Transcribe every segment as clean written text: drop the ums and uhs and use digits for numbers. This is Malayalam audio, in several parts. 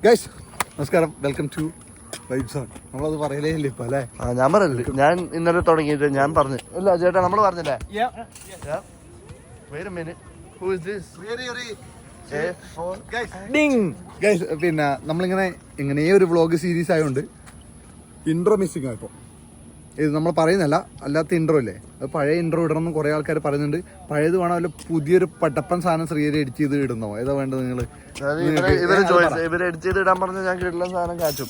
ഗൈസ് നമസ്കാരം, വെൽക്കം ടു വൈബ് സോൺ. നമ്മളത് പറയലേ ഇല്ല ഇപ്പൊ അല്ലേ? ഞാൻ പറയല്ലേ, ഞാൻ ഇന്നലെ തുടങ്ങിയിട്ട് ഞാൻ പറഞ്ഞു ഇല്ല ചേട്ടാ, നമ്മള് പറഞ്ഞില്ലേ. പിന്നെ നമ്മളിങ്ങനെ ഒരു വ്ളോഗ് സീരീസ് ആയതുകൊണ്ട് ഇൻട്രോ മിസ്സിംഗ് ആയിപ്പോ. ഇത് നമ്മൾ പറയുന്നല്ല, അല്ലാത്ത ഇൻട്രോ ഇല്ലേ, അത് പഴയ ഇൻട്രോ ഇടണം കുറെ ആൾക്കാർ പറയുന്നുണ്ട്. പഴയത് വേണം, അല്ല പുതിയൊരു പട്ടപ്പൻ സാധനം ശ്രീഹരി എഡിറ്റ് ചെയ്ത് ഇടുന്നോ? ഏതാ വേണ്ടത് നിങ്ങൾ? ഇവര് എഡിറ്റ് ചെയ്ത് ഇടാൻ പറഞ്ഞ ഞാൻ കിട്ടുന്ന സാധനം കാച്ചും.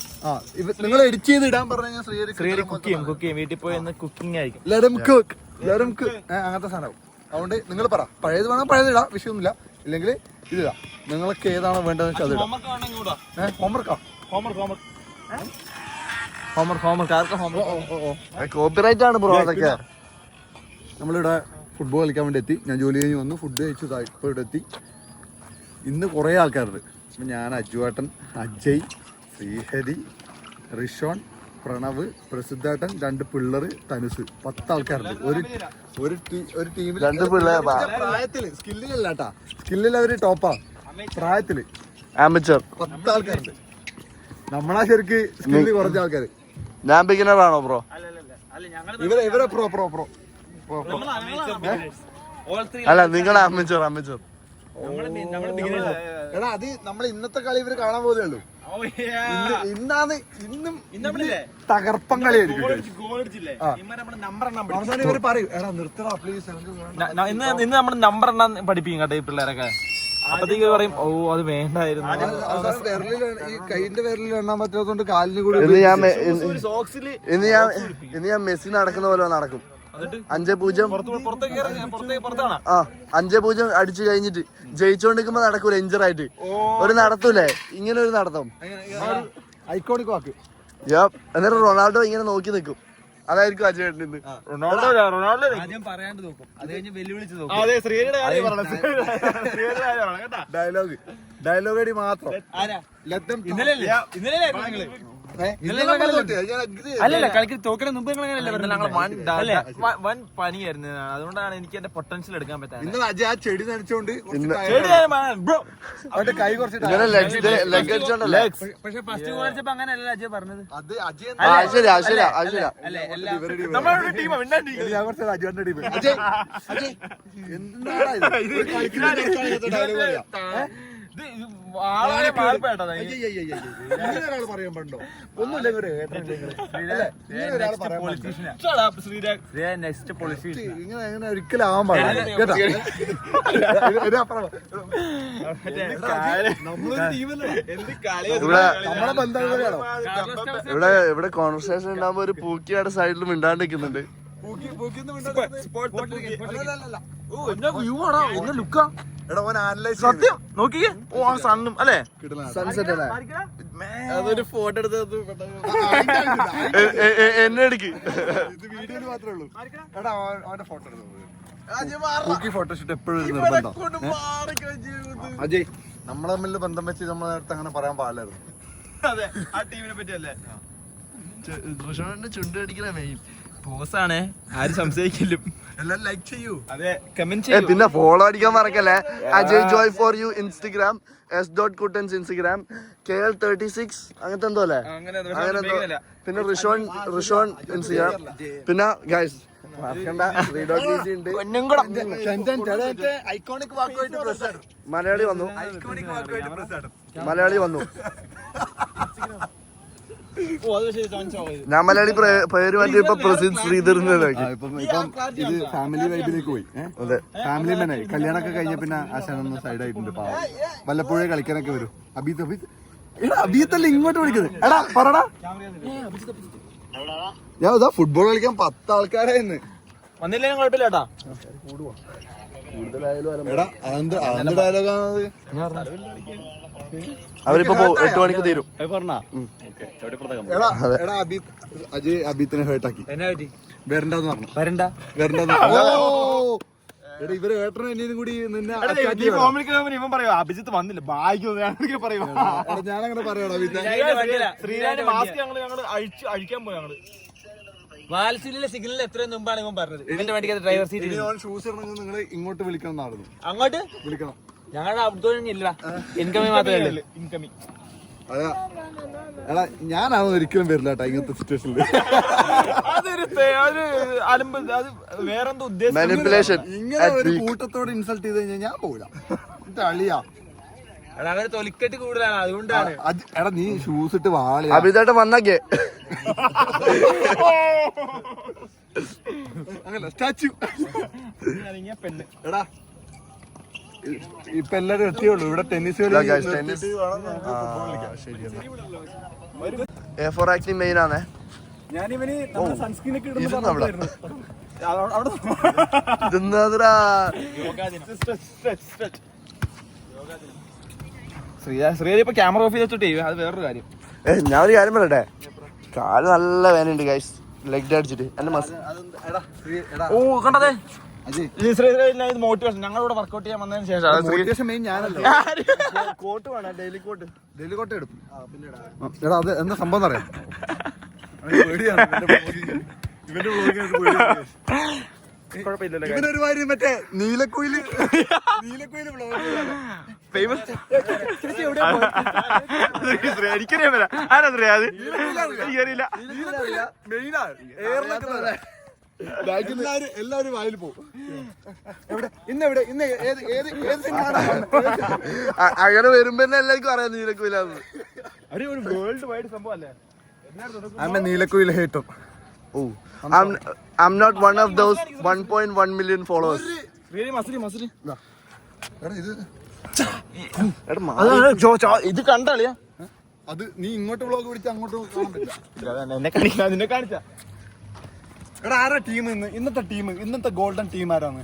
നിങ്ങൾ എഡിറ്റ് ചെയ്ത് ഇടാൻ പറഞ്ഞാൽ ശ്രീഹരി കുക്ക് ചെയ്യും. വീട്ടിൽ പോയി കുക്കിംഗ് ആയിരിക്കും. അങ്ങനത്തെ സാധനം. അതുകൊണ്ട് നിങ്ങൾ പറ, പഴയത് വേണം പഴയത് ഇടാം, വിഷയമൊന്നുമില്ല. ഇല്ലെങ്കിൽ ഇതിടാ, നിങ്ങൾക്ക് ഏതാണോ വേണ്ടതെന്ന് വെച്ചാൽ അത് കോപ്പിറൈറ്റ് ആണ് ബ്രോ അതൊക്കെ. നമ്മളിവിടെ ഫുട്ബോൾ കളിക്കാൻ വേണ്ടി എത്തി. ഞാൻ ജോലി കഴിഞ്ഞ് വന്നു, ഫുഡ് കഴിച്ചു, ഇപ്പോൾ ഇവിടെ എത്തി. ഇന്ന് കുറേ ആൾക്കാരുണ്ട്. അപ്പം ഞാൻ, അജുവേട്ടൻ, അജയ്, ശ്രീഹരി, റിഷോൺ, പ്രണവ്, പ്രസിദ്ധേട്ടൻ, 2 പിള്ളേർ, തനുസ്, 10 ആൾക്കാരുണ്ട് ഒരു ടീമിൽ. 2 പിള്ളേർ പ്രായത്തില്, സ്കില്ലിലല്ല കേട്ടാ, സ്കില്ലിൽ അവര് ടോപ്പാ, പ്രായത്തില് ആമച്ചർ 10 ആൾക്കാരുണ്ട്. നമ്മളാ ശരിക്ക് സ്കില്ല് കുറച്ച ആൾക്കാര്. ഞാൻ ബിഗിനർ ആണോ ബ്രോ? ഇവരെ പ്രോ അല്ല, നിങ്ങളെ അമ്മച്ചോർ. എടാ, അത് നമ്മൾ ഇന്നത്തെ കളി ഇവര് കാണാൻ പോകുന്നേ ഉള്ളൂ. ഇന്നും തകർപ്പൻ കളിയായിരിക്കും. അവസാനം ഇവര് പറയും, എടാ നിർത്തടാ പ്ലീസ്. ഇന്ന് നമ്മൾ നമ്പർ എണ്ണം പഠിപ്പിക്കും കേട്ടോ ഈ പിള്ളേരൊക്കെ. അപ്പത്തേക്ക് പറയും, ഓ അത് വേണ്ടായിരുന്നു. ഈ കൈന്റെ വിരലിൽ എണ്ണാൻ പറ്റാത്തതുകൊണ്ട് കാലിന് കൂടി. ഇന്ന് ഞാൻ മെസ്സി നടക്കുന്ന പോലെ നടക്കും. 5-0 5-0 അടിച്ചു കഴിഞ്ഞിട്ട് ജയിച്ചോണ്ടിരിക്കുമ്പോ നടക്കൂല, ഇഞ്ചറായിട്ട് ഒരു നടത്തൂലേ, ഇങ്ങനെ ഒരു നടത്തം. ഐക്കോണിക് വാക്ക്. എന്നിട്ട് റൊണാൾഡോ ഇങ്ങനെ നോക്കി നിൽക്കും. അതായിരിക്കും അജയേട്ടൻ. ഡയലോഗ് അടി മാത്രം. അല്ലല്ല, കളിക്ക് തോക്കണ മുമ്പ് വൻ പണിയായിരുന്നു. അതുകൊണ്ടാണ് എനിക്ക് എന്റെ പൊട്ടൻഷ്യൽ എടുക്കാൻ പറ്റാറ്. ഇന്നലെ അജയ് ആ ചെടി നനച്ചോണ്ട് കൈ കുറച്ച്. പക്ഷെ ഫസ്റ്റ് കളിച്ചപ്പോ അങ്ങനെയല്ല അജയ് പറഞ്ഞത്. അജയന്റെ ടീം പറയാൻ പാടുണ്ടോ? ഒന്നുമില്ല, ഇങ്ങനെ ഒരിക്കലും ആവാൻ പാടില്ല കേട്ടോ. നമ്മളെ ബന്ധങ്ങളാണോ ഇവിടെ കോൺവെർസേഷൻ ഉണ്ടാകുമ്പോ ഒരു പൂക്കിയുടെ സൈഡിൽ മിണ്ടാണ്ട് നിൽക്കുന്നുണ്ട്. സത്യം നോക്കിയേ. ഓ ആ സണ്ണും അല്ലേ, സൺസെറ്റ് അല്ലേ? അതൊരു ഫോട്ടോ എടുത്തത് എന്നെ എടുക്ക്. ഇത് വീഡിയോയിൽ മാത്രമേ ഉള്ളൂ. എടാ അവന്റെ ഫോട്ടോ എടുത്തത് ഫോട്ടോഷൂട്ട് എപ്പോഴും നിർബന്ധം. അജയ്, നമ്മളെ തമ്മിൽ ബന്ധം വെച്ച് നമ്മളെ നേരത്തെ അങ്ങനെ പറയാൻ പാടില്ലായിരുന്നു. അതെ, ആ ടീമിനെ പറ്റിയല്ലേ. ചുണ്ടടിക്കണ മെയിൻ പോസാണ്, ആരും സംശയിക്കില്ലും. എല്ലാം ലൈക്ക് ചെയ്യൂ, അതെ കമന്റ് ചെയ്യൂ, പിന്നെ ഫോളോ അടിക്കാൻ മറക്കല്ലേ. Ajay Joy for you Instagram, s.kuttens Instagram, KL36 അങ്ങനത്തെ എന്തോ അല്ലേ, അങ്ങനെ എന്തോ. പിന്നെ റിഷോൺ ഇൻസ്റ്റഗ്രാം. പിന്നെ ഗൈസ് മലയാളി വന്നു. ഞാൻ മലയാളി പേര് മാറ്റി ഇപ്പൊ പ്രസിദ്ധ് ശ്രീധരനാക്കി. ഇത് ഫാമിലി വൈബിലേക്ക് പോയി. അതെ, ഫാമിലി തന്നെ. കല്യാണമൊക്കെ കഴിഞ്ഞ പിന്നെ ആശാനൊന്ന് സൈഡ് ആയിട്ടുണ്ട്. വല്ലപ്പോഴേ കളിക്കാനൊക്കെ വരും. അബീത്തല്ല ഇങ്ങോട്ട് വിളിക്കുന്നത്. എടാ പറടാ, ഞാൻ ഇതാ ഫുട്ബോൾ കളിക്കാൻ 10 ആൾക്കാരായിരുന്നു. വന്നില്ലേലും കുഴപ്പമില്ല കേട്ടാ. എടാ അതെന്ത് ഡയലോഗാണത്? അവരിപ്പോ 8 മണിക്ക് തീരും. എടാ അജയ് അബീത്തിനെ ഹേർട്ടാക്കി. വരണ്ടെന്ന് പറഞ്ഞു. ഇവര് ഏട്ടനും എന്നെയും കൂടി നിന്നെ ഇവൻ പറയോ അഭിജിത്ത് വന്നില്ല ഞാനങ്ങനെ പറയണോ? അഴിക്കാൻ പോയി ഞങ്ങള് വാൽസിലെ സിഗ്നലിൽ എത്രയും മുമ്പാണ് ഇവൻ പറഞ്ഞത്. ഇവന്റെ വണ്ടിക്ക് ഡ്രൈവർ സീറ്റ് ഷൂസ് ഇറങ്ങുന്നത് നിങ്ങൾ ഇങ്ങോട്ട് വിളിക്കണം എന്നായിരുന്നു. അങ്ങോട്ട് വിളിക്കണം. ഞങ്ങളുടെ അബ്ദുല്ല ഇൻകമിങ് മാത്രമേ ഉള്ളൂ. ഇൻകമിങ് അതാ എടാ ഞാനാണ് ഒരിക്കലും വരില്ല കേട്ടോ ഇങ്ങനത്തെ സിറ്റുവേഷനിൽ. വേറെന്തോ ഉദ്ദേശം. മാനിപ്പുലേഷൻ. ഇങ്ങനെ ഒരു കൂട്ടത്തോട് ഇൻസൾട്ട് ചെയ്ത് കഴിഞ്ഞാൽ ഞാൻ പോകില്ല. അളിയാ അവര് തൊലിക്കെട്ട് കൂടുതലാണ്, അതുകൊണ്ടാണ്. എടാ നീ ഷൂസ് ഇട്ട് വാളി അഭിതായിട്ട് വന്നൊക്കെ അങ്ങനെ സ്റ്റാച്ചു. പെണ്ണ് എടാ ഇപ്പൊ എല്ലാരും എത്തിയുള്ളൂ ഇവിടെ. ടെന്നീസ് A4 ആക്ടിങ് മെയിൻ ആണേ. ഞാനിവന് സൺസ്ക്രീനൊക്കെ ഇതെന്നാ ശ്രീഹരി ഇപ്പൊ ക്യാമറ ഓഫ് ചെയ്തിട്ടേ അത് വേറൊരു കാര്യം. ഞാൻ ഒരു കാര്യം പറയട്ടെ, കാല് നല്ല വേനുണ്ട് ഗൈസ്. ലെഗ് അടിച്ചിട്ട് എന്റെ ഓ കണ്ടതേ മോട്ടിവേഷൻ. ഞങ്ങളിവിടെ വർക്ക്ഔട്ട് ചെയ്യാൻ വന്നതിന് ശേഷം മെയിൻ ഞാനല്ലോ. കോട്ട് വേണം, ഡെയിലി കോട്ട്. ഡെയിലി കോട്ട എടുക്കും. എടാ അത് എന്താ സംഭവം അറിയാം. ഇവനൊരു കാര്യം മറ്റേ നീലക്കുയില് എല്ലാവരും വായിൽ പോകും. അങ്ങനെ വരുമ്പോ എല്ലാവർക്കും അറിയാം നീലക്കുയിലാന്ന്. വേൾഡ് വൈഡ് സംഭവം അല്ലേ? Neelakuyil hater. Oh, I'm not one of those 1.1 million followers. ഇത് കണ്ടളിയാ. അത് നീ ഇങ്ങോട്ട് വ്ളോഗ് പിടിച്ച് അങ്ങോട്ട് കാണാൻ പറ്റില്ല. എന്നെ കാണിക്കാ, നിന്നെ കാണിച്ചാ. എടാ ആരാ ടീം ഇന്നത്തെ ഗോൾഡൻ ടീം ആരാണ്?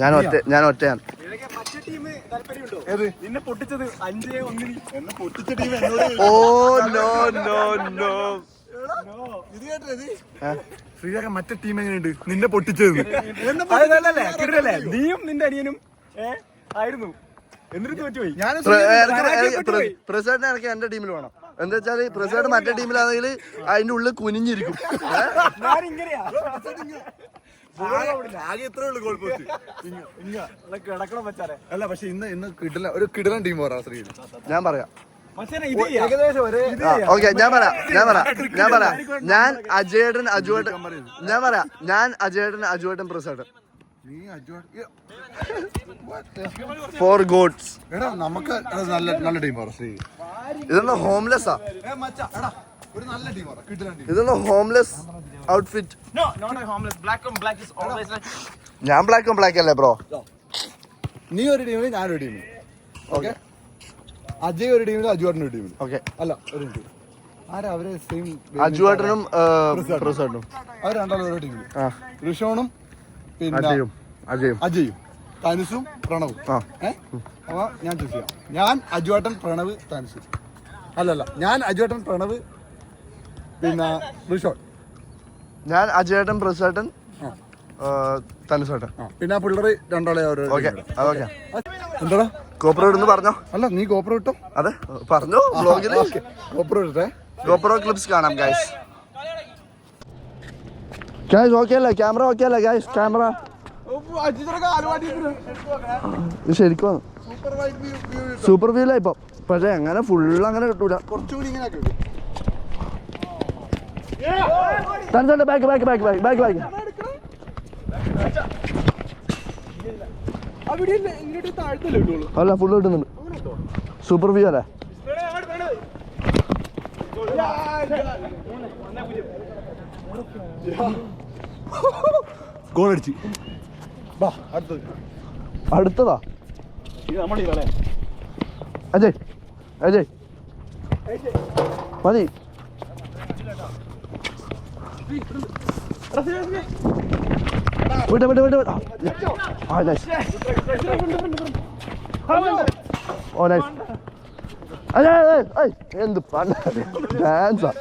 ഞാൻ ഒറ്റയാണ്. നിന്നെ പൊട്ടിച്ചത് 5-1. എന്നെ പൊട്ടിച്ച ടീം എന്നോട്. Oh no no no. ഇത് കേട്ടേ ശ്രീരാഗ മറ്റേ ടീം എങ്ങനെയുണ്ട്? നിന്നെ പൊട്ടിച്ചത് നീയും നിന്റെ അനിയനും ആയിരുന്നു. എന്നിട്ട് പറ്റുപോയി. പ്രസിഡന്റ് എനിക്ക് എന്റെ ടീമിൽ വേണം. എന്താ വെച്ചാല് പ്രസിഡന്റ് മറ്റേ ടീമിലാണെങ്കിൽ അതിന്റെ ഉള്ളിൽ കുനിഞ്ഞിരിക്കും. അല്ല പക്ഷെ ഇന്ന് ഒരു കിടിലൻ ടീം പറയാം ശ്രീ. ഞാൻ പറയാം. ഓക്കെ ഞാൻ പറയാം. ഞാൻ അജയേട്ടൻ അജുവേട്ടൻ. ഞാൻ അജയേട്ടൻ അജുവേട്ടൻ പ്രസിഡന്റ്. For gods. എടാ നമുക്ക് നല്ല ടീം പറ ശ്രീ. ഇതൊന്നും ഹോംലെസ്സാ. ഒരു നല്ല ടീം പറ, കിടിലൻ ടീം. ഇതൊന്നും ഹോംലെസ് ഔട്ട്ഫിറ്റ്. ഞാൻ ബ്ലാക്ക് ബ്ലാക്ക് അല്ലേ ബ്രോ? നീ ഒരു ടീമിൽ ഞാനൊരു ടീമിൽ. ഓക്കെ. അജയ് ഒരു ടീമിൽ, അജുവേട്ടൻ ഒരു ടീമിൽ. ഓക്കെ. അല്ല ഒരു ടീം ആരാ? അവര് സെയിം. അജുവേട്ടനും പ്രസിഡന്റും അവർ രണ്ടാളും ഓരോ ടീമിൽ. ഋഷോണും പിന്നെ അജയും തനുസും പ്രണവും. അപ്പൊ ഞാൻ ചൂസ് ചെയ്യാം. ഞാൻ അജുവേട്ടൻ പ്രണവ് തനുസ്. അല്ലല്ല ഞാൻ അജുവേട്ടൻ പ്രണവ് പിന്നെ ഋഷോൺ. ഞാൻ അജയേട്ടൻ പ്രസിഡന്റൻ തനുസേട്ടൻ. പിന്നെ ആ പിള്ളേർ രണ്ടാളെ ഓരോ. ഓക്കെ അതൊക്കെ എന്താടാ ഗോപ്രോ ഇടുന്ന് പറഞ്ഞോ? അല്ല നീ ഗോപ്രോ ഇട്ടോ? അതെ പറഞ്ഞു വ്ലോഗിൽ. ഗോപ്രോ ഇട്ടേ. ഗോപ്രോ ക്ലിപ്സ് കാണാം ഗൈസ്. ഓക്കെ അല്ലേ? ക്യാമറ ഓക്കെ അല്ലേ ഗൈസ്? ക്യാമറ ശരിക്കും സൂപ്പർ വ്യൂലാ ഇപ്പൊ. പക്ഷെ അങ്ങനെ ഫുള്ള് അങ്ങനെ കിട്ടൂല. കുറച്ചുകൂടി ഇങ്ങനെ കിട്ടും. തനുസേട്ടൻ back back back back back back. അല്ല ഫുള്ള് കിട്ടുന്നുണ്ട്. സൂപ്പർ വ്യൂ അല്ലേ? ഗോൾ അടിച്ച്. അടുത്തതാ അജയ്. അജയ് മതി. വിട്ട വിട്ട വിട്ട. ആ നൈസ്. ഓ നൈസ്. എന്ത് പണ ഡാൻസാ.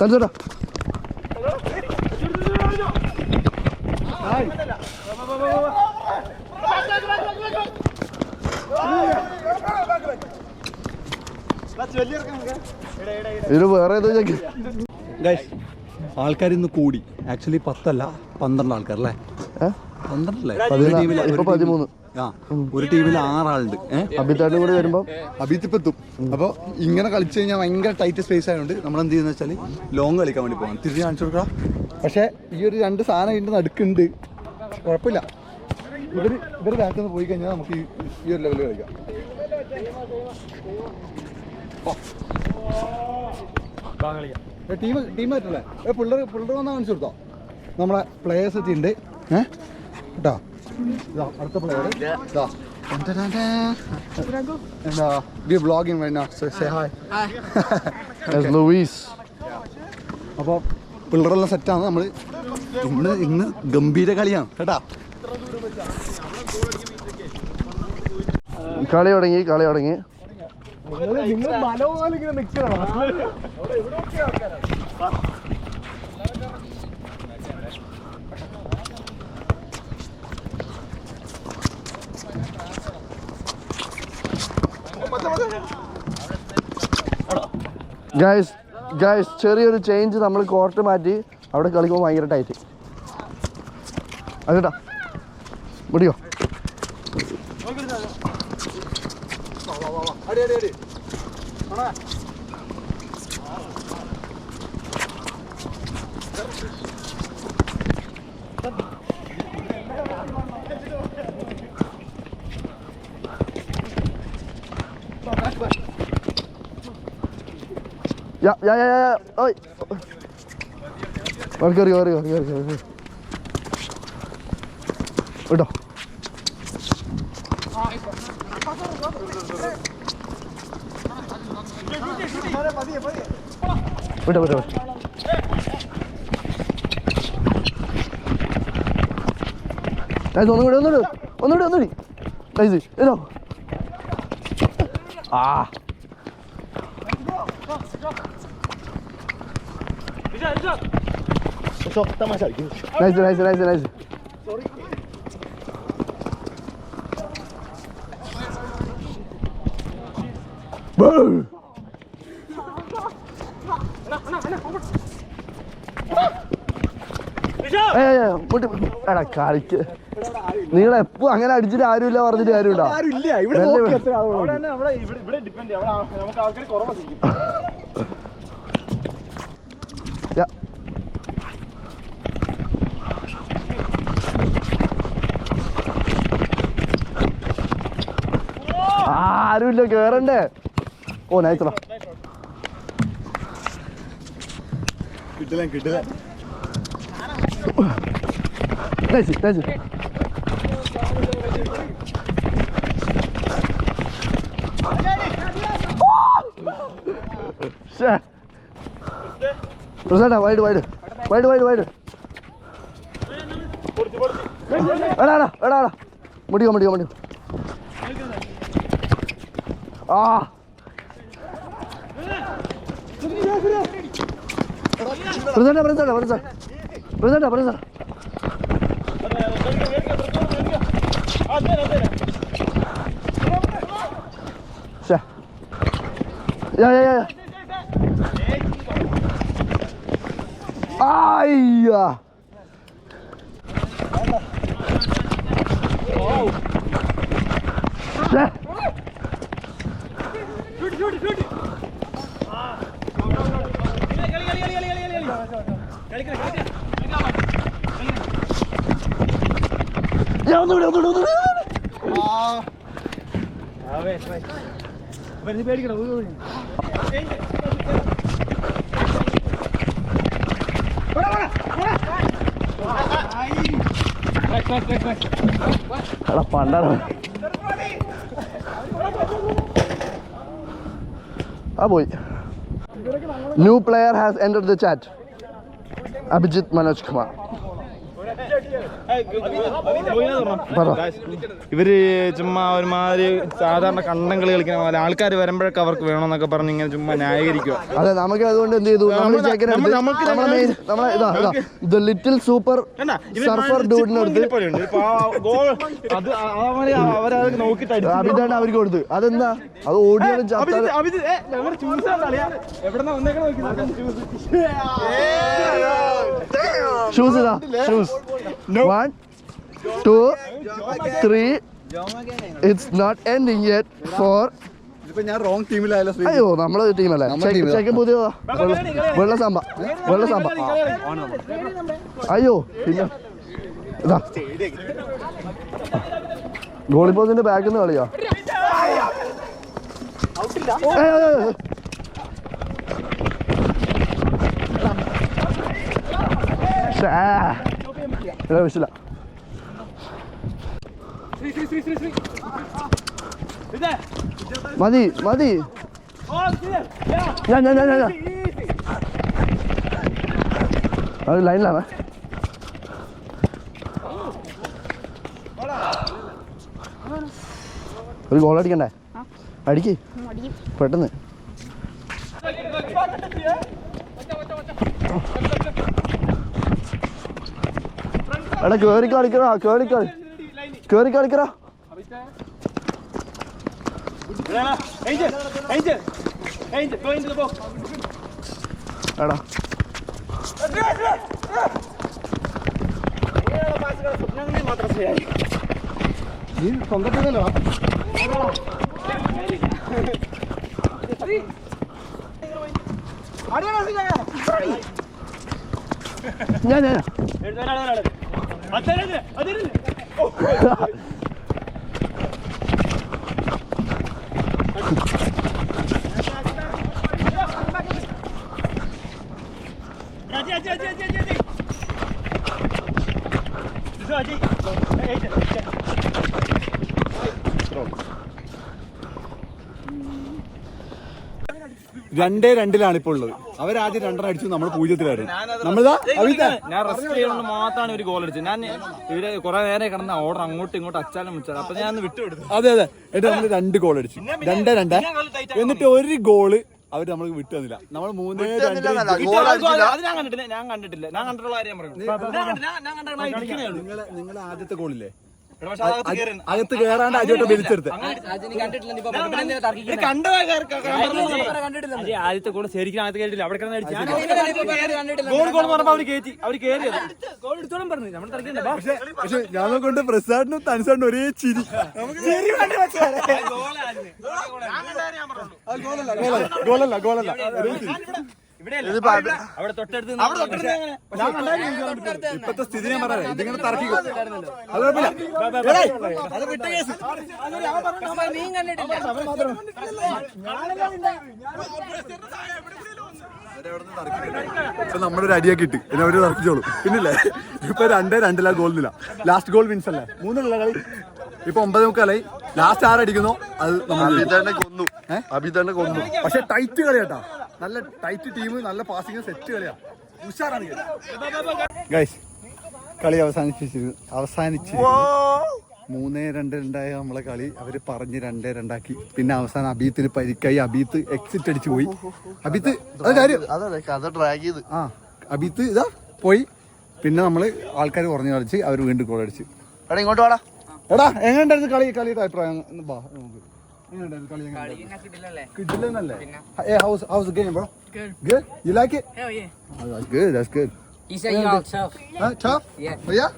തഞ്ചോട്ടാ ഇത് വേറെ ഏതോ ആൾക്കാർ ഇന്ന് കൂടി ആക്ച്വലി 10 അല്ല 12 ആൾക്കാർ അല്ലേ? 12 അല്ലേ? 13. ആ, ഒരു ടീമിൽ 6 ആളുണ്ട്. അഭിത്താട്ടും കൂടി വരുമ്പോൾ അഭിത്തിപ്പെത്തും. അപ്പോൾ ഇങ്ങനെ കളിച്ചു കഴിഞ്ഞാൽ ഭയങ്കര ടൈറ്റ് സ്പേസ് ആയതുകൊണ്ട് നമ്മൾ എന്ത് ചെയ്യുന്നത് വെച്ചാൽ ലോങ് കളിക്കാൻ വേണ്ടി പോകാം. തിരിച്ച് കാണിച്ചു കൊടുക്കാം. പക്ഷേ ഈ ഒരു 2 സാധനം ഇതിൻ്റെ നടുക്കുണ്ട്. കുഴപ്പമില്ല. ഇവർ ബാക്കിൽ നിന്ന് പോയി കഴിഞ്ഞാൽ നമുക്ക് ഈ ഒരു ലെവലിൽ കളിക്കാം. ടീം ആയിട്ടല്ലേ? പിള്ളേർ വന്നാൽ കാണിച്ചു കൊടുത്തോ. നമ്മളെ പ്ലേയേഴ്സ് എത്തിയിട്ടുണ്ട്. കേട്ടോ, അടുത്ത പ്ലെയർ എന്താ we vlogging right now, so say hi. Louis. അപ്പോൾ പിള്ളേരെല്ലാം സെറ്റാണ്. നമ്മൾ ഇന്ന് ഗംഭീര കളിയാണ് കേട്ടാ. കളി തുടങ്ങി. ഗൈസ് ചെറിയൊരു ചേഞ്ച്. നമ്മൾ കോർട്ട് മാറ്റി അവിടെ കളിക്കുമ്പോൾ ഭയങ്കര tight. അതേട്ടാ മുടിയോ? Ja. Oi. Kari. Udah. Udah. Nice, ഒന്നുകൂടി. Nice. ഇതോ. Nice. Boom. എടാ കളിക്ക്. നിങ്ങളെപ്പോ അങ്ങനെ അടിച്ചിട്ട് ആരുമില്ല പറഞ്ഞിട്ട് കാര്യമുണ്ടോ? ആരുമില്ല, കേറണ്ടേ? ഓ നൈസറാ. കിട്ടില്ല. നൈസ്. വൈഡ്. എടാ മുടിയോ. Presenta. Ya. Ayya. Ya ഒന്നുകൂടി. എടാ പണ്ടാണ് പോയി. New player has entered the chat. Abhijit Manoj Kumar. ഇവര് ചുമ്മാ ഒരുമാതിരി സാധാരണ കണ്ടം കളി കളിക്കുന്ന പോലെ ആൾക്കാർ വരുമ്പോഴൊക്കെ അവർക്ക് വേണമെന്നൊക്കെ പറഞ്ഞ് ഇങ്ങനെ ചുമ്മാ ന്യായീകരിക്കുക. അതെ, നമുക്ക് അതുകൊണ്ട് എന്ത് ചെയ്തു, ലിറ്റിൽ സൂപ്പർ സർഫർ ഡൂഡിനടുത്ത് അവരത് നോക്കിട്ട് അഭിതാണ് അവർക്ക് കൊടുത്ത്. അതെന്താ, അത് ഓടിയാണ് ഷൂസ് ഇതാ, shoes 1 2 3 it's not ending yet 4. ഇപ്പൊ ഞാൻ റോങ് ടീമിലായാലും അയ്യോ, നമ്മളെ ടീമല്ലേ, ചെക്കൻ പുതിയതാ, വെള്ള സാമ്പ. അയ്യോ, പിന്നെ ഇതാ ഗോളിപ്പോസിന്റെ ബാക്കിൽ നിന്ന് കളിയാ. വിഷില്ല. മതി മതി, ഞാൻ അത് ലൈനിലാണ്. ഒരു ഗോൾ അടിക്കണ്ടേ? അടിക്ക് പെട്ടെന്ന്. എടാ കേറി കളിക്കറാ, കേറി കളിക്കറാ. എടാ നീ സ്വന്തം ടീമല്ലോ. ഞാൻ രണ്ടേ രണ്ടിലാണ് ഇപ്പോൾ ഉള്ളത്. അവരാദ്യം 2 അടിച്ചു, നമ്മൾ 0-ലായിരുന്നു. നമ്മളിതാ ഞാൻ റെസ്റ്റ് ചെയ്തുകൊണ്ട് മാത്രമാണ് ഒരു ഗോൾ അടിച്ചത്. ഞാൻ ഇവര് കുറെ നേരം കിടന്ന ഓർഡർ അങ്ങോട്ടും ഇങ്ങോട്ടും അച്ചാലും വെച്ചത്. അപ്പൊ ഞാൻ വിട്ടുകൊടുത്തു. അതെ എന്നിട്ട് നമ്മൾ 2 ഗോൾ അടിച്ചു, 2-2. എന്നിട്ട് ഒരു ഗോള് അവര് നമ്മൾക്ക് വിട്ടു തന്നില്ല. നമ്മൾ 3-2. ഞാൻ കണ്ടിട്ടില്ല. ഞാൻ കണ്ടിട്ടുള്ള കാര്യം പറയും. നിങ്ങളെ ആദ്യത്തെ ഗോളില്ലേ, അകത്ത് കയറാണ്ട് അജോട്ടെ വലിച്ചെടുത്ത്. ആദ്യത്തെ ഗോൾ ശരിക്കും ആദ്യത്തെ കേട്ടില്ല. അവിടെ പറഞ്ഞപ്പോ അവര് കയറ്റി, അവര് കയറിയത് പറഞ്ഞു. നമ്മൾ പക്ഷെ ഞങ്ങളെ കൊണ്ട് പ്രസാദിനും തനിസാണ്ടും ഒരേ ചിരി. ഗോളല്ല ഇപ്പത്തെ സ്ഥിതി ഞാൻ പറയാം. ഇതിങ്ങനെ തർക്കിക്കും. ഇപ്പൊ നമ്മളൊരു അടിയാക്കി ഇട്ട് പിന്നെ അവര് തർക്കിച്ചോളൂ. പിന്നില്ലേ ഇപ്പൊ 2-2 ഗോളില്ല. ലാസ്റ്റ് ഗോൾ വിൻസ് അല്ലേ, 3 കളി. ഇപ്പൊ 9:45. ലാസ്റ്റ് ആരടിക്കുന്നോ അത് അഭിതന്നെ കൊന്നു. പക്ഷെ ടൈറ്റ് കളി കേട്ടാ, നല്ല ടൈറ്റ് ടീം, നല്ല പാസിംഗ്, സെറ്റ് കളിയാ, ഉഷാറാണ് ഗൈസ്. കളി അവസാനിച്ചു. 3-2 നമ്മളെ കളി അവര് പറഞ്ഞ് 2-2 പിന്നെ അവസാനം അബീത്തിന് പരിക്കായി. അബീത്ത് എക്സിറ്റ് അടിച്ചു പോയി. അബീത്ത് അത് കാര്യം അബീത്ത് ഇതാ പോയി. പിന്നെ നമ്മള് ആൾക്കാർ കുറഞ്ഞു കളിച്ച് അവര് വീണ്ടും ഗോൾ അടിച്ച്. ഇങ്ങോട്ട് വാടാ. എടാ എങ്ങനെയുണ്ടായിരുന്നു കളിയുടെ അഭിപ്രായം? Hey, how's the game, bro? Good. You like it? Hell yeah. Oh, that's good. That's good. You say y'all tough. Tough? Yeah. Oh, yeah?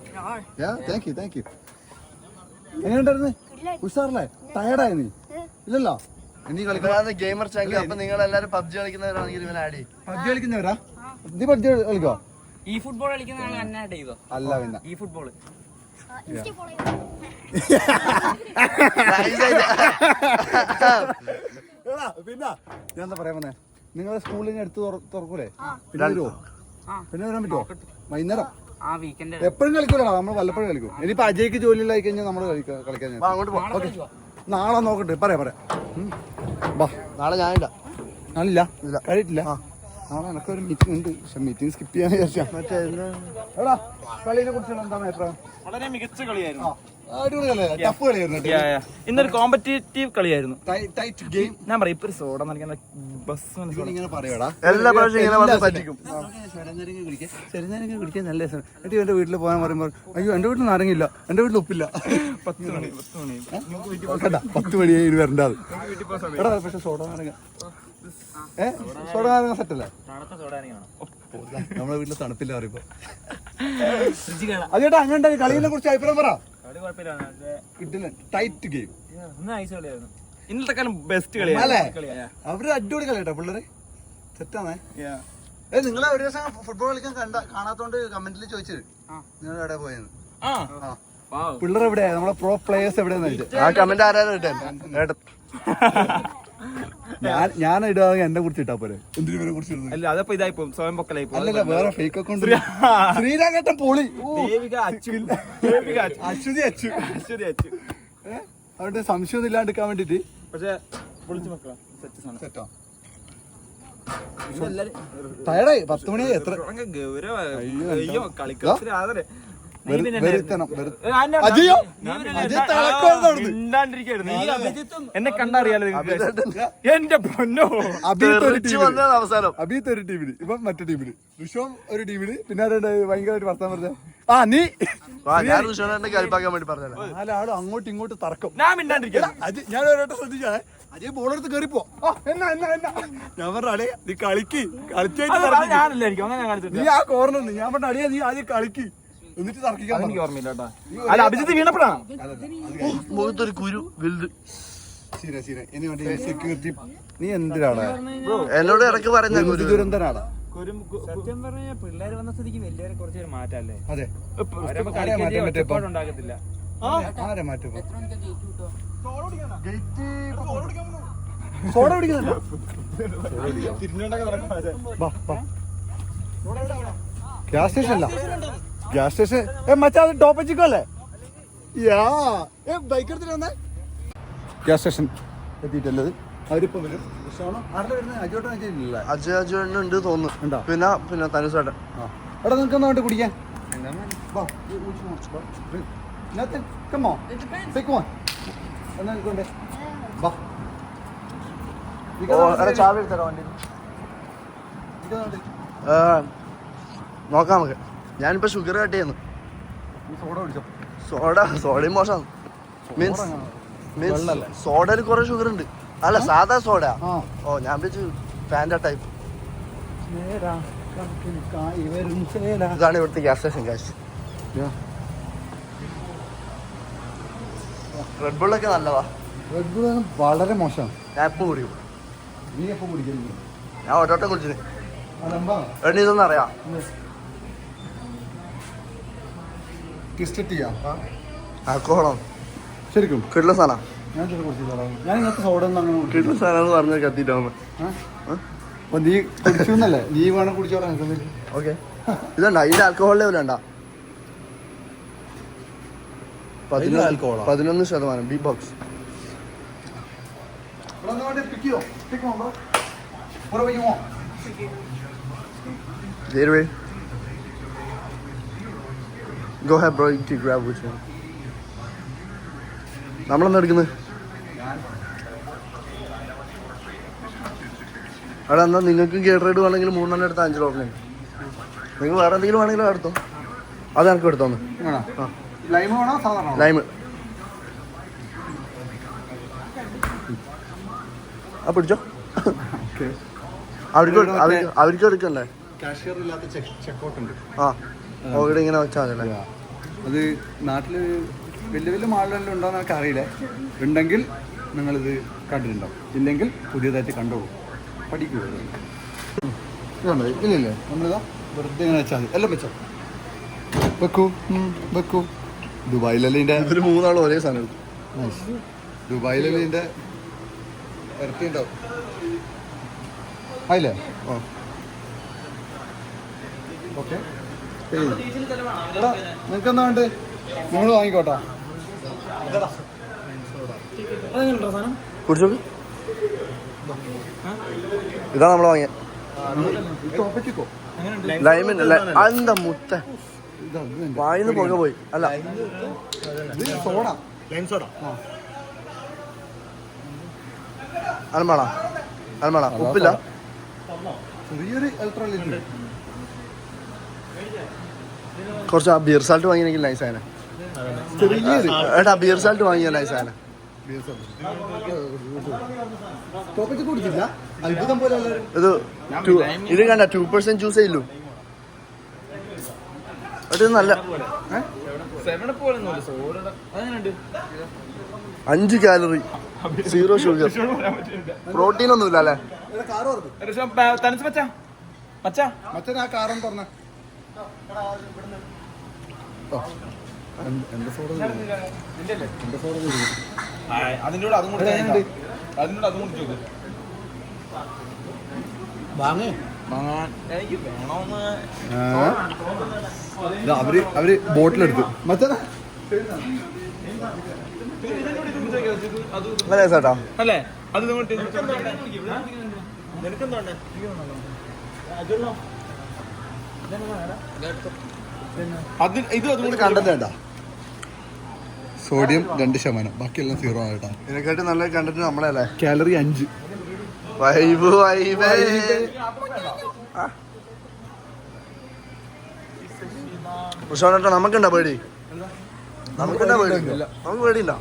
Yeah. Thank you. എങ്ങനെയുണ്ടായിരുന്നു? ഉഷാറല്ലേ? ടയർഡായി നീ? ഇല്ലല്ലോ. നീ ഗെയിമർ ചാങ്കി. അപ്പൊ നിങ്ങൾ എല്ലാരും പബ്ജി കളിക്കുന്നവരാണെങ്കിൽ ഇവൻ ആഡ് ചെയ്യും. പബ്ജി കളിക്കുന്നവരാ? നീ പബ്ജി കളിക്കോ? ഈ ഫുട്ബോൾ കളിക്കുന്ന ആൾ എന്നെ ആഡ് ചെയ്തോ? അല്ല പിന്നെ ഈ ഫുട്ബോൾ പിന്നെ ഞാൻ എന്താ പറയാ വന്നേ, നിങ്ങളെ സ്കൂളിന് അടുത്ത് തുറക്കൂലേ? പിന്നെ വരുമോ? പിന്നെ വരാൻ പറ്റുമോ? വൈകുന്നേരം എപ്പോഴും കളിക്കൂലോ, നമ്മൾ വല്ലപ്പോഴും കളിക്കും. ഇനിയിപ്പോ അജയ്ക്ക് ജോലിയിലായി കഴിഞ്ഞാൽ നമ്മൾ കളിക്കാൻ. നാളെ നോക്കട്ടെ, പറയാം. നാളെ ഞാനില്ല. നാളില്ല, കഴിയിട്ടില്ല. നാളെ എനക്കൊരു മീറ്റിംഗ് ഉണ്ട്, പക്ഷെ മീറ്റിംഗ് സ്കിപ്പ് ചെയ്യാൻ വിചാരിച്ചാ. എടാ കളീനെ കുറിച്ചുള്ള എന്താണ് അഭിപ്രായം? വളരെ മികച്ച കളിയായിരുന്നു. അടിപൊളി കളിയായിരുന്നു, ടഫ് കളിയായിരുന്നു. ഇന്നൊരു കോമ്പറ്റേറ്റീവ് കളിയായിരുന്നു. Tight game. ഞാൻ പറയാം ഇപ്പൊ ഒരു സോഡ നൽകുന്ന ബസ് ഇങ്ങനെ പറയടാ, എല്ലാ പ്രാവശ്യം ഇങ്ങനെ വന്ന് പറ്റിക്കും. ചെറുനാരങ്ങ കുടിക്കാൻ നല്ല രസം. എന്നിട്ട് എന്റെ വീട്ടിൽ പോകാൻ പറയുമ്പോൾ അയ്യോ എന്റെ വീട്ടിൽ നാരങ്ങില്ല, എന്റെ വീട്ടിൽ ഉപ്പില്ല. 10 മണി 10 മണിയായി ഇത് വരണ്ടാത്. എടാ പക്ഷെ സോഡ നാരങ്ങ സോഡ നാരങ്ങ സെറ്റല്ലേ? നമ്മളെ വീട്ടിൽ തണുപ്പില്ല പറയുമ്പോ. അതേട്ടാ അങ്ങനെ കളീനെ കുറിച്ച് അഭിപ്രായം പറ. Tight game. ഇന്നത്തെ കാലം ബെസ്റ്റ് അല്ലേ? കളിയാണ്. അവര് അടിപൊളി കളിയാട്ടോ പിള്ളേര്, സെറ്റാണേ. നിങ്ങളെ ഒരു ദിവസം ഫുട്ബോൾ കളിക്കാൻ കാണാത്തോണ്ട് കമന്റിൽ ചോദിച്ചത് നിങ്ങൾ എവിടെ പോയെന്ന്. പിള്ളേർ എവിടെയാ, നമ്മളെ പ്രോ പ്ലേയേഴ്സ് എവിടെയാന്ന് ചോദിച്ചത്. ആ കമന്റ് ആരാണ് കിട്ടാൻ? ഞാൻ ഇടുകയാണെങ്കിൽ എന്നെ കുറിച്ച് ഇട്ടാ പോരെ. എന്തിനെ കുറിച്ച് ഇടുന്നത്? അല്ല അതപ്പോ ഇതായിപ്പോ സ്വയം പൊക്കലായി. അല്ലല്ല വേറെ ഫേക്ക് അക്കൗണ്ട്. ശ്രീരാഘട്ടൻ പൊളി. അശ്വതി അച്ചു. അവരുടെ സംശയം ഇല്ലാണ്ടിരിക്കാൻ വേണ്ടിട്ട്. പക്ഷെ പൊളിച്ചു മക്കളാ സെറ്റാ. ടയർഡായി 10 മണിയായി. എത്ര എന്നെ കണ്ടറിയാലോ എന്റെ പൊന്നോ. അവസാനം അബീത്ത് ഒരു ടീമില്, ഇപ്പം മറ്റേ ടീമില്, ഋഷോം ഒരു ടീമില്. പിന്നെ ഭയങ്കരമായിട്ട് വർത്താൻ പറഞ്ഞ ഞാൻ കളിപ്പാക്കാൻ വേണ്ടി പറഞ്ഞത്. 4 ആളും അങ്ങോട്ടും ഇങ്ങോട്ടും തർക്കം. ഞാൻ മിണ്ടാണ്ടിരിക്കാം. ഞാൻ ഒരോട്ടം ശ്രദ്ധിച്ചാ അജയ് ബോളെടുത്ത് കയറിപ്പോ. ഞാൻ പറഞ്ഞേ നീ കളിക്ക്, ഞാനല്ലായിരിക്കും അങ്ങനെ കാണിച്ചിട്ട്. നീ ആ കോർണർ ഞാൻ പറഞ്ഞ അടിയാ നീ ആദ്യം കളിക്ക്, എന്നിട്ട് തർക്കിക്കാൻ. എനിക്ക് ഓർമ്മയില്ല കേട്ടോ. അല്ല അഭിജിത്ത് വീണപ്പോഴാണ് മുഖത്തൊരു കുരു വലുത്. ഇനി വേണ്ടി സെക്യൂരിറ്റി നീ എന്തിനാണ് എന്നോട് ഇടയ്ക്ക് പറഞ്ഞ ദുരന്തനാടാ. സത്യം പറഞ്ഞ പിള്ളേര് വന്ന സ്ഥിതിക്ക് വലിയവരെ കുറച്ച് മാറ്റല്ലേ. അതെ ഉണ്ടാകത്തില്ല. ആരെ മാറ്റും? ഗ്യാസ് സ്റ്റേഷൻ അല്ല, ഗ്യാസ് സ്റ്റേഷൻ മച്ചാ അത് ടോപ്പ് വെച്ചിക്കല്ലേ. ബൈക്ക് എടുത്തിട്ട് വന്നേ. ഗ്യാസ് സ്റ്റേഷൻ എത്തിയിട്ടല്ലത്. അവരിപ്പം വരും. അജയ് അജുണ്ട് തോന്നുന്നു. പിന്നെ തനുസേട്ടൻ. എടാ നിൽക്കുന്ന വേണ്ടി കുടിക്കാൻ. ചാവി എടുത്തരാ വണ്ടി. നോക്കാം നമുക്ക്. ഞാനിപ്പോ ഷുഗർ കട്ട് ചെയ്യുന്നു. സോഡയും മോശമാണ്. മീൻസ് സോഡയിൽ കുറെ ഷുഗർ ഉണ്ട്. അല്ല സാധാ സോഡ. ഓ ഞാൻ വെച്ച് ഫാൻറ്റ ടൈപ്പ്. ഇതാണ് ഇവിടുത്തെ ഗ്യാസ് സ്റ്റേഷൻ. ഗ്യാസ് റെഡ് ബുള്ളൊക്കെ നല്ലതാ. റെഡ് ബുൾ വളരെ മോശമാണ്. ഞാൻ എപ്പം കുടിക്കും. നീ എപ്പോൾ കുടിക്കുന്നു? ഞാൻ ഒരോട്ടം കുടിച്ചിന്. എണ്ണ ഇതൊന്നും അറിയാം. ആൽക്കഹോളാണ് ശരിക്കും കിട്ടുന്ന സാധനം. ഞാൻ ഇങ്ങനത്തെ സോഡ കിട്ടുന്ന സാധനം എന്ന് പറഞ്ഞാൽ കത്തിട്ടാവുമ്പോ നീ കുടിച്ചല്ലേ, നീ വേണം കുടിച്ചോളാം. ഓക്കെ ഇതണ്ട ഇതിന്റെ ആൽക്കഹോൾ ലെവൽ ഉണ്ടാ 11%. B box Go ahead bro, you can grab which one. നമ്മളെന്താ എടുക്കുന്നത്? അവിടെ എന്നാ നിങ്ങൾക്ക് ഗേറ്ററേഡ് വേണമെങ്കിൽ 3 എടുത്താൽ 5 രൂപ. നിങ്ങൾ വേറെ എന്തെങ്കിലും വേണമെങ്കിലും എടുത്തോ. അത് എനിക്ക് എടുത്തോന്ന്. ലൈമ് ആ പിടിച്ചോ. അവർക്ക് എടുക്കണ്ടേ? ആ ഓൾറെഡി ഇങ്ങനെ വെച്ചാൽ മതി. അത് നാട്ടിൽ വലിയ വലിയ മാളുകളിൽ ഉണ്ടോയെന്ന് എനിക്ക് അറിയില്ല. ഉണ്ടെങ്കിൽ നിങ്ങളിത് കണ്ടിട്ടുണ്ടാവും, ഇല്ലെങ്കിൽ പുതിയതായിട്ട് കണ്ടോളൂ, പഠിക്കുക. ഇല്ലല്ലേ നമ്മളിതാ വെറുതെ ഇങ്ങനെ വെച്ചാൽ മതി. എല്ലാം വെച്ചോ, വെക്കൂ. ദുബായിലല്ലേ ഇതിൻ്റെ 3 ആളും ഒരേ സാധനം. ദുബായിലല്ലേ ഇതിൻ്റെ ഇരട്ടി ഉണ്ടാവും. ആയില്ലേ? ഓക്കെ നിങ്ങൾക്ക് എന്താ വേണ്ടത്? നിങ്ങൾ വാങ്ങിക്കോട്ടാ. കുടിച്ചോ. ഇതാ നമ്മൾ വാങ്ങിയ ടോപ്പറ്റിക്കോ ലൈമിന്റെ അതെന്താ മുത്ത വായിന്ന് പുക പോയി. അല്ല സോഡ ലൈം സോഡ. അൽമള അൽമള ഉപ്പില്ല. ചെറിയൊരു ഇലക്ട്രോലൈറ്റ്. കുറച്ച് ആ ബിയർ സാൾട്ട് വാങ്ങിയെങ്കിൽ നൈസ് ആണ്. ചെറിയൊരു ഏട്ടാ ബിയർ സാൾട്ട് വാങ്ങിയ നൈസ് ആണ്. ടോപ്പറ്റിക്ക് കുടിച്ചില്ല. അത്ഭുതം പോലെ ഇത് കണ്ട 2% ജ്യൂസേ ഇല്ലു. അത് നല്ല 5 കാലറി, 0 ഷുഗർ, പ്രോട്ടീൻ ഒന്നുമില്ല അല്ലേ? തനിച്ച് മച്ചാ മച്ചാ മറ്റേ ആ കാറും തുറന്ന എന്റെ സോഡ അതിൻ്റെ കൂടെ അതും കൂടെ അതിൻ്റെ അതും കൂടി ചോദിക്കും. വാങ്ങേ എനിക്ക് വേണോന്ന് അവര് ബോട്ടിലെടുത്തു. മറ്റേ നല്ല ചേട്ടാ. അല്ലേ അത് നിനക്കെന്താണ് ഇത് അതും കൂടി കണ്ടന്റ് വേണ്ട. സോഡിയം 2%, ബാക്കിയെല്ലാം 0 ആണ് കേട്ടോ. ഇതിനെക്കാട്ടി നല്ല കണ്ടിട്ട് നമ്മളെ അല്ലേ? കാലറി 5. Vibe vibe. ഉഷാനേട്ടാ നമുക്കുണ്ടോ പേടി? നമുക്കുണ്ടോ പേടി? നമുക്ക് പേടിയില്ല.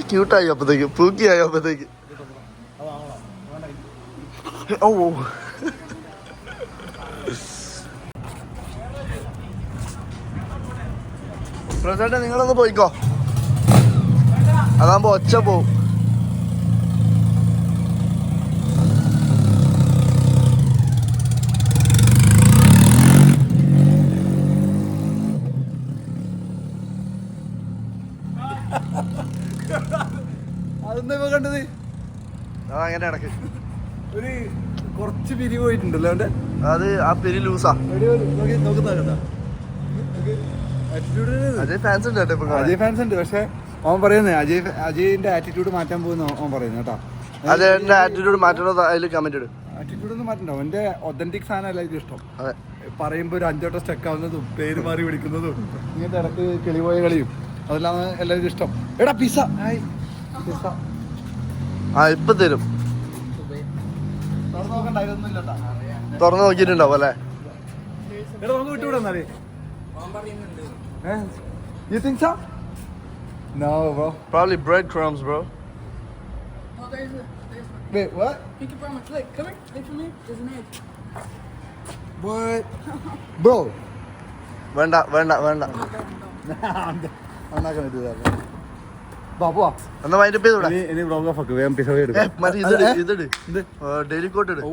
ക്യൂട്ടായി അപ്പത്തേക്ക്, പൂക്കിയായി അപ്പത്തേക്ക്. ഓ പ്രസേട്ടാ നിങ്ങളൊന്ന് പോയിക്കോ, അതാകുമ്പോ ഒച്ച പോവും. അതെന്താ കണ്ടത്? അതങ്ങനെ ഇടക്ക് ഒരു കുറച്ച് പിരി പോയിട്ടുണ്ടല്ലോ അവന്റെ. അത് ആ പെരി ലൂസാ. അജയ് ഫാൻസ് ഉണ്ട് കേട്ടോ ഇപ്പൊ. അജയ് ഫാൻസ് ഉണ്ട്, പക്ഷെ അവൻ പറയുന്നത് അജയിന്റെ ആറ്റിറ്റ്യൂഡ് മാറ്റാൻ പോകുന്ന അവൻ പറയുന്നത് കേട്ടോ. അജയന്റെ ആറ്റിറ്റ്യൂഡ് മാറ്റണോ അതിൽ കമന്റ് ഇടും. ആറ്റിറ്റ്യൂഡ് ഒന്നും മാറ്റണ്ട, അവന്റെ ഒതന്റിക് സാധനം എല്ലാവർക്കും ഇഷ്ടം. അതെ, പറയുമ്പോ ഒരു 5 വട്ടം സ്റ്റക്ക് ആവുന്നതും പേര് മാറി വിളിക്കുന്നതും ഇങ്ങനത്തെ ഇടക്ക് കിളിപോയ കളിയും അതെല്ലാം എല്ലാവർക്കും ഇഷ്ടം. എടാ പിസ്സ, പിസ്സ ആ ഇപ്പൊ തരും. തുറന്നു നോക്കിയിട്ടുണ്ടാവും അല്ലേ? വിട്ടുവിടാ. You think so? No, bro. Probably breadcrumbs, bro. Oh, there's Wait, what? Pinky promise. Look, come here. Look for me. There's an egg. What? Bro. വേണ്ട വേണ്ട വേണ്ട. I'm not gonna do that, man. ബാബുവാ എന്നാ വൈൻഡ് അപ്പ് ചെയ്തൂടെ? ഇനി വ്ളോഗ് ഓഫ് ആക്ക്, വേഗം പിസ്സ എടുക്കാം. മതി ഇതിട് ഡെയിലി കോട്ട് ഇട്. ഓ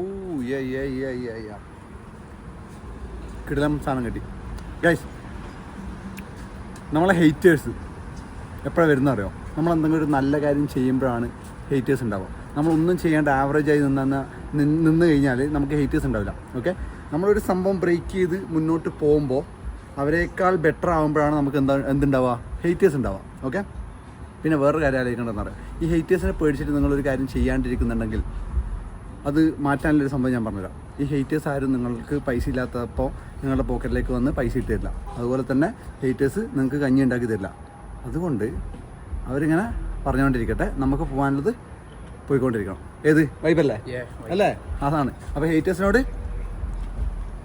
കിടിലം സാധനം കിട്ടി. ഗൈസ്, നമ്മളെ ഹെയ്റ്റേഴ്സ് എപ്പോഴാണ് വരുന്ന അറിയോ? നമ്മൾ എന്തെങ്കിലും ഒരു നല്ല കാര്യം ചെയ്യുമ്പോഴാണ് ഹെയ്റ്റേഴ്സ് ഉണ്ടാവുക. നമ്മളൊന്നും ചെയ്യാണ്ട് ആവറേജായി നിന്ന് കഴിഞ്ഞാൽ നമുക്ക് ഹെയ്റ്റേഴ്സ് ഉണ്ടാവില്ല. ഓക്കെ, നമ്മളൊരു സംഭവം ബ്രേക്ക് ചെയ്ത് മുന്നോട്ട് പോകുമ്പോൾ അവരെക്കാൾ ബെറ്റർ ആകുമ്പോഴാണ് നമുക്ക് എന്തുണ്ടാവുക? ഹെയ്റ്റേഴ്സ് ഉണ്ടാവുക. ഓക്കെ, പിന്നെ വേറൊരു കാര്യം ആലോചിക്കേണ്ടതെന്ന് പറയാം. ഈ ഹെയ്റ്റേഴ്സിനെ പേടിച്ചിട്ട് നിങ്ങളൊരു കാര്യം ചെയ്യാണ്ടിരിക്കുന്നുണ്ടെങ്കിൽ അത് മാറ്റാനുള്ളൊരു സംഭവം ഞാൻ പറഞ്ഞുതരാം. ഈ ഹെയ്റ്റേഴ്സ് ആരും നിങ്ങൾക്ക് പൈസ ഇല്ലാത്തപ്പോൾ നിങ്ങളുടെ പോക്കറ്റിലേക്ക് വന്ന് പൈസ ഇട്ട് തരില്ല. അതുപോലെ തന്നെ ഹെയ്റ്റേഴ്സ് നിങ്ങൾക്ക് കഞ്ഞി ഉണ്ടാക്കി തരില്ല. അതുകൊണ്ട് അവരിങ്ങനെ പറഞ്ഞുകൊണ്ടിരിക്കട്ടെ, നമുക്ക് പോകാനുള്ളത് പോയിക്കൊണ്ടിരിക്കണം. ഏത് വൈബല്ലേ അല്ലേ? അതാണ്. അപ്പോൾ ഹെയ്റ്റേഴ്സിനോട്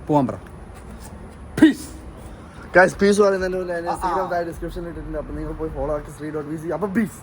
പോകാൻ പറ. പീസ് ഗൈസ്, പീസ് പറയുന്നതിന്റെ ഡിസ്ക്രിപ്ഷനിൽ ഇട്ടിട്ടുണ്ട്. അപ്പോൾ നിങ്ങൾ പോയി ഫോളോ ആക്കി 3.vc. അപ്പോൾ പീസ്.